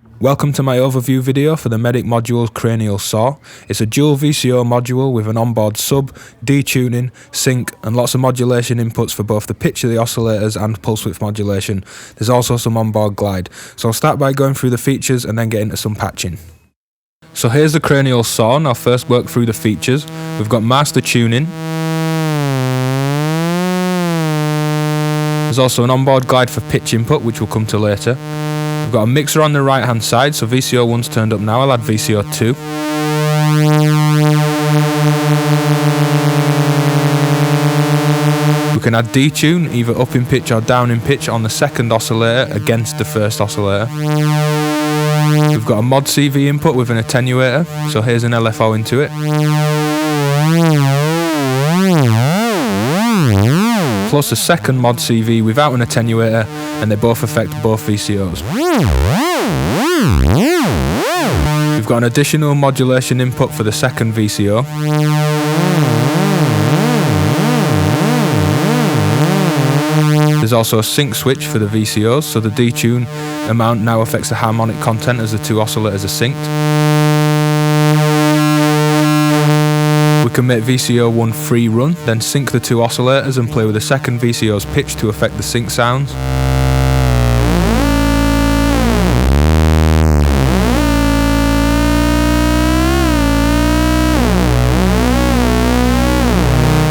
Welcome to my overview video for the Medic Module's Cranial saw. It's a dual VCO module with an onboard sub, detuning, sync and lots of modulation inputs for both the pitch of the oscillators and pulse width modulation. There's also some onboard glide. So I'll start by going through the features and then get into some patching. So here's the Cranial saw, and I'll first work through the features. We've got master tuning. There's also an onboard glide for pitch input, which we'll come to later. We've got a mixer on the right hand side, so VCO 1's turned up now, I'll add VCO 2. We can add detune, either up in pitch or down in pitch on the second oscillator against the first oscillator. We've got a mod CV input with an attenuator, so here's an LFO into it. Plus a second mod CV without an attenuator, and they both affect both VCOs. We've got an additional modulation input for the second VCO. There's also a sync switch for the VCOs, so the detune amount now affects the harmonic content as the two oscillators are synced. We can make VCO 1 free run, then sync the two oscillators and play with the second VCO's pitch to affect the sync sounds.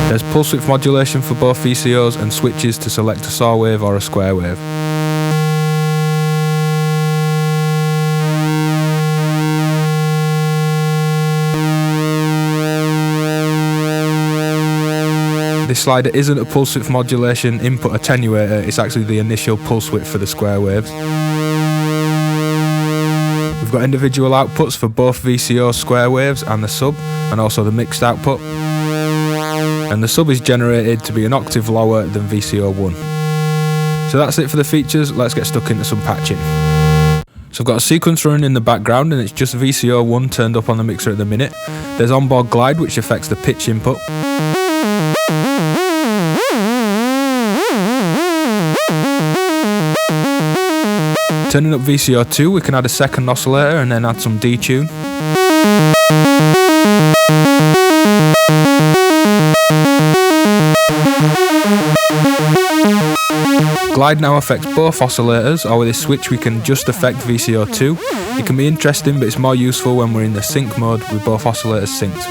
There's pulse width modulation for both VCOs and switches to select a saw wave or a square wave. This slider isn't a pulse width modulation input attenuator, it's actually the initial pulse width for the square waves. We've got individual outputs for both VCO square waves and the sub, and also the mixed output. And the sub is generated to be an octave lower than VCO 1. So that's it for the features, let's get stuck into some patching. So I've got a sequence running in the background and it's just VCO 1 turned up on the mixer at the minute. There's onboard glide which affects the pitch input. Turning up VCO 2, we can add a second oscillator and then add some detune. Glide now affects both oscillators, or with this switch we can just affect VCO 2. It can be interesting, but it's more useful when we're in the sync mode with both oscillators synced.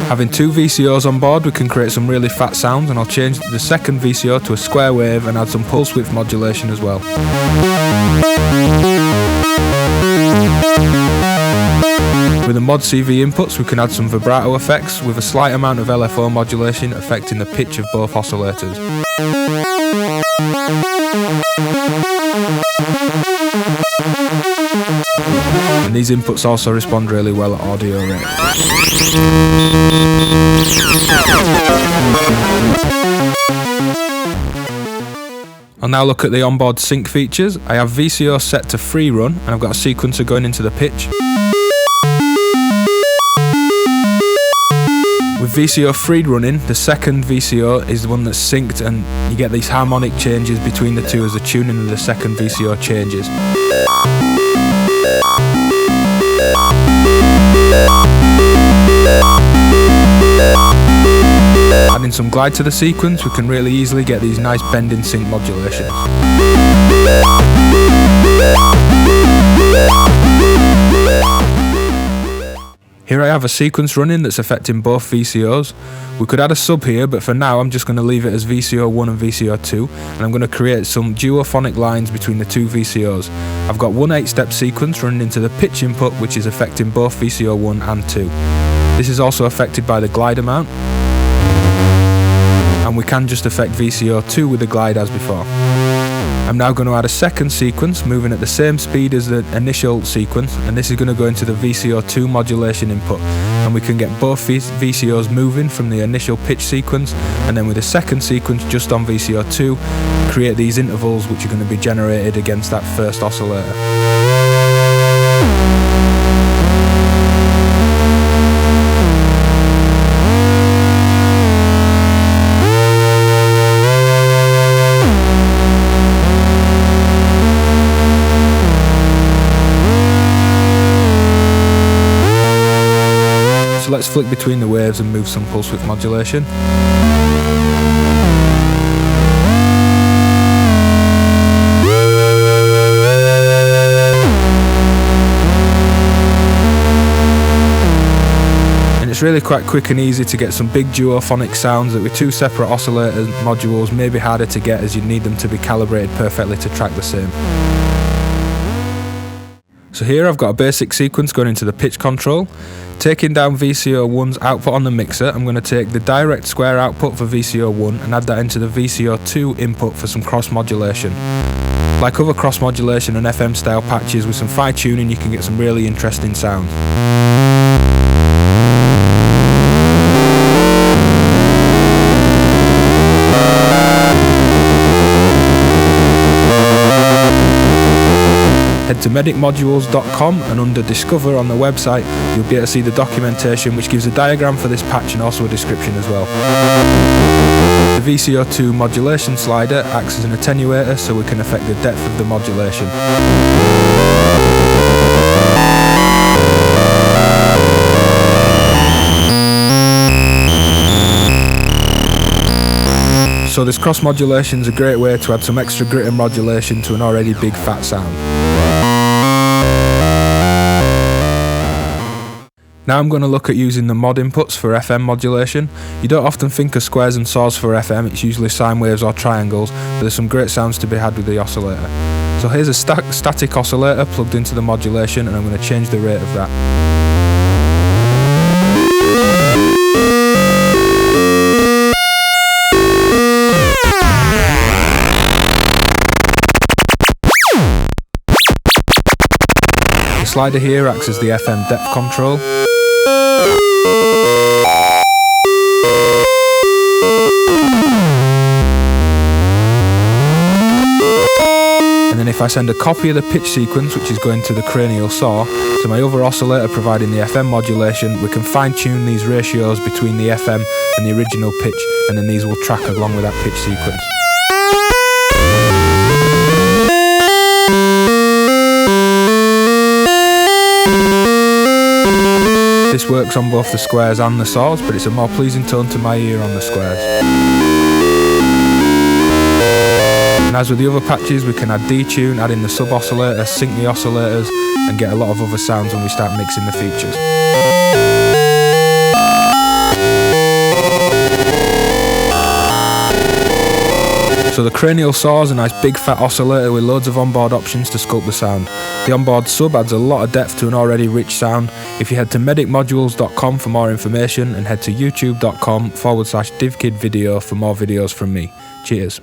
Having two VCOs on board, we can create some really fat sounds, and I'll change the second VCO to a square wave and add some pulse width modulation as well. With the mod CV inputs, we can add some vibrato effects with a slight amount of LFO modulation affecting the pitch of both oscillators. And these inputs also respond really well at audio rate. I'll now look at the onboard sync features. I have VCO set to free run and I've got a sequencer going into the pitch. With VCO free running, the second VCO is the one that's synced and you get these harmonic changes between the two as the tuning of the second VCO changes. Adding some glide to the sequence, we can really easily get these nice bending sync modulations. Here I have a sequence running that's affecting both VCOs. We could add a sub here, but for now I'm just going to leave it as VCO 1 and VCO 2, and I'm going to create some duophonic lines between the two VCOs. I've got one 8-step sequence running into the pitch input, which is affecting both VCO 1 and 2. This is also affected by the glide amount, and we can just affect VCO 2 with the glide as before. I'm now going to add a second sequence moving at the same speed as the initial sequence, and this is going to go into the VCO 2 modulation input, and we can get both VCOs moving from the initial pitch sequence, and then with a second sequence just on VCO 2 create these intervals which are going to be generated against that first oscillator. let's flick between the waves and move some pulse width modulation. It's really quite quick and easy to get some big duophonic sounds that with two separate oscillator modules may be harder to get, as you'd need them to be calibrated perfectly to track the same. So here I've got a basic sequence going into the pitch control. Taking down VCO1's output on the mixer, I'm going to take the direct square output for VCO1 and add that into the VCO2 input for some cross modulation. Like other cross modulation and FM style patches, with some fine tuning you can get some really interesting sounds. Head to medicmodules.com and under Discover on the website you'll be able to see the documentation, which gives a diagram for this patch and also a description as well. The VCO2 modulation slider acts as an attenuator so we can affect the depth of the modulation. So this cross modulation is a great way to add some extra grit and modulation to an already big fat sound. Now I'm going to look at using the mod inputs for FM modulation. You don't often think of squares and saws for FM, it's usually sine waves or triangles, but there's some great sounds to be had with the oscillator. So here's a static oscillator plugged into the modulation, and I'm going to change the rate of that. The slider here acts as the FM depth control. And then if I send a copy of the pitch sequence, which is going to the cranial saw, to my other oscillator providing the FM modulation, we can fine tune these ratios between the FM and the original pitch, and then these will track along with that pitch sequence. This works on both the squares and the saws, but it's a more pleasing tone to my ear on the squares. And as with the other patches, we can add detune, add in the sub-oscillator, sync the oscillators, and get a lot of other sounds when we start mixing the features. So the cranial saw is a nice big fat oscillator with loads of onboard options to sculpt the sound. The onboard sub adds a lot of depth to an already rich sound. If you head to medicmodules.com for more information, and head to youtube.com/DivKid video for more videos from me. Cheers.